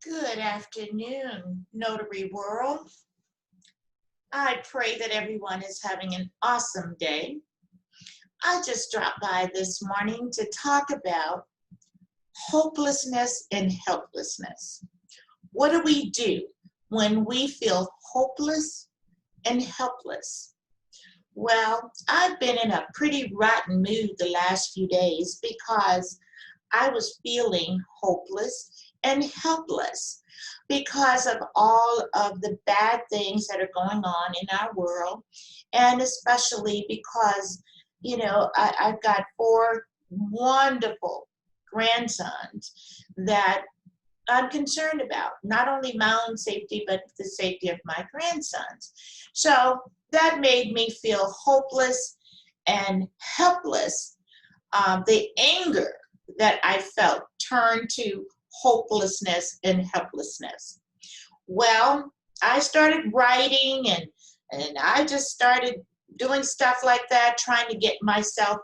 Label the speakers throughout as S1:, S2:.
S1: Good afternoon, Notary World. I pray that everyone is having an awesome day. I just dropped by this morning to talk about hopelessness and helplessness. What do we do when we feel hopeless and helpless? Well, I've been in a pretty rotten mood the last few days because I was feeling hopeless and helpless because of all of the bad things that are going on in our world, and especially because, I've got four wonderful grandsons that I'm concerned about, not only my own safety, but the safety of my grandsons. So that made me feel hopeless and helpless. The anger that I felt turned to hopelessness and helplessness. Well, I started writing and I just started doing stuff like that, trying to get myself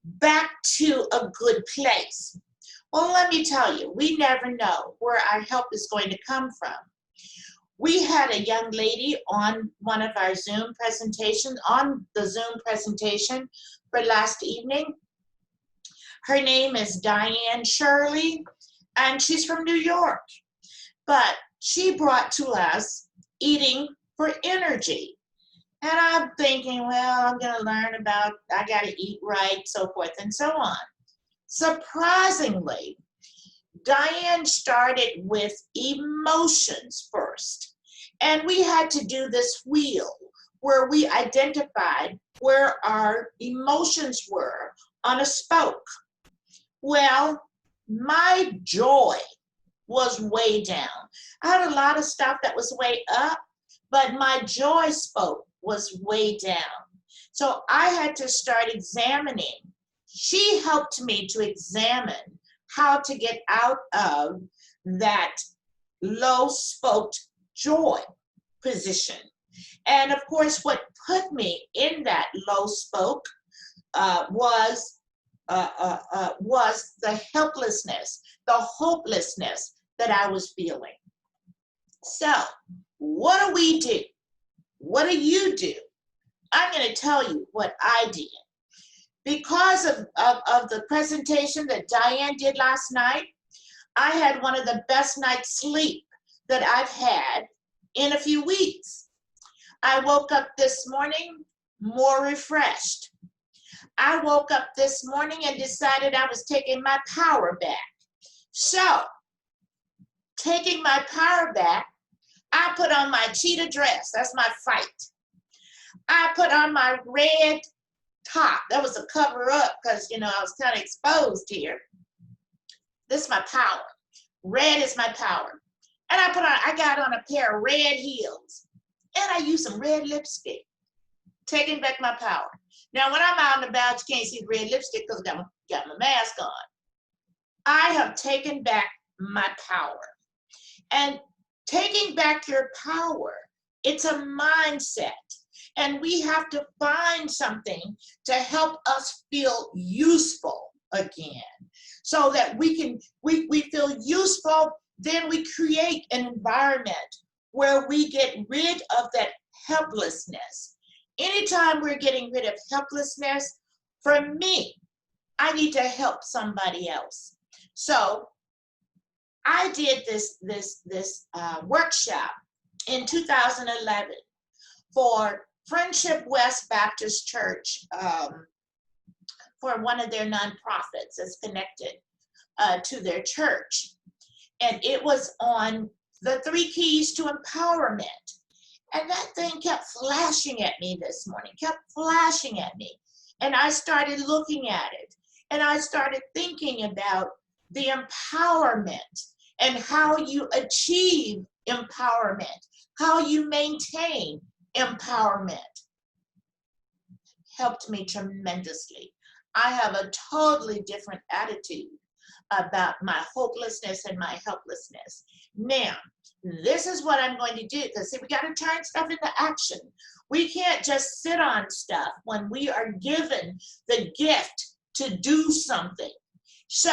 S1: back to a good place. Well, let me tell you, we never know where our help is going to come from. We had a young lady on one of our Zoom presentations, on the Zoom presentation for last evening. Her name is Diane Shirley, and she's from New York. But she brought to us eating for energy. And I'm thinking, well, I'm going to learn about, I got to eat right, so forth and so on. Surprisingly, Diane started with emotions first. And we had to do this wheel where we identified where our emotions were on a spoke. Well, my joy was way down. I had a lot of stuff that was way up, but my joy spoke was way down. So I had to start examining. She helped me to examine how to get out of that low spoked joy position. And of course, what put me in that low spoke was the helplessness, the hopelessness that I was feeling. So what do we do? What do you do? I'm going to tell you what I did. Because of the presentation that Diane did last night, I had one of the best night's sleep that I've had in a few weeks. I woke up this morning more refreshed. I woke up this morning and decided I was taking my power back. So, taking my power back, I put on my cheetah dress. That's my fight. I put on my red top. That was a cover up because, I was kind of exposed here. This is my power. Red is my power. And I got on a pair of red heels. And I used some red lipstick. Taking back my power. Now, when I'm out and about, you can't see the red lipstick because I got my mask on. I have taken back my power. And taking back your power, it's a mindset. And we have to find something to help us feel useful again. So that we feel useful, then we create an environment where we get rid of that helplessness. Anytime we're getting rid of helplessness, for me, I need to help somebody else. So I did this workshop in 2011 for Friendship West Baptist Church, for one of their nonprofits that's connected to their church. And it was on the 3 keys to empowerment. And that thing kept flashing at me this morning, kept flashing at me. And I started looking at it. And I started thinking about the empowerment and how you achieve empowerment, how you maintain empowerment. Helped me tremendously. I have a totally different attitude about my hopelessness and my helplessness. Now, this is what I'm going to do, because see, we got to turn stuff into action. We can't just sit on stuff when we are given the gift to do something. So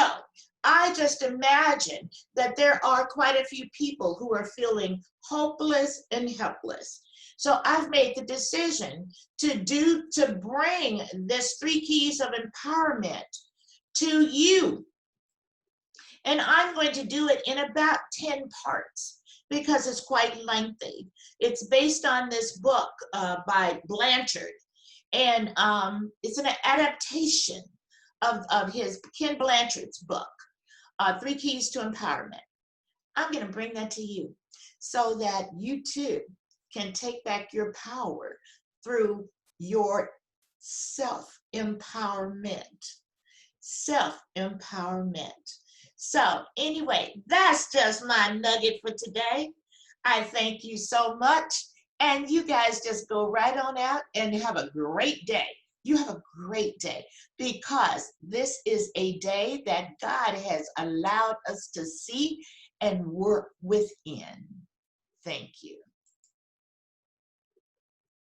S1: I just imagine that there are quite a few people who are feeling hopeless and helpless. So I've made the decision to bring this 3 keys of empowerment to you. And I'm going to do it in about 10 parts because it's quite lengthy. It's based on this book by Blanchard. And it's an adaptation of his Ken Blanchard's book, 3 Keys to Empowerment. I'm going to bring that to you so that you too can take back your power through your self-empowerment. Self-empowerment. So anyway, that's just my nugget for today. I thank you so much. And you guys just go right on out and have a great day. You have a great day because this is a day that God has allowed us to see and work within. Thank you.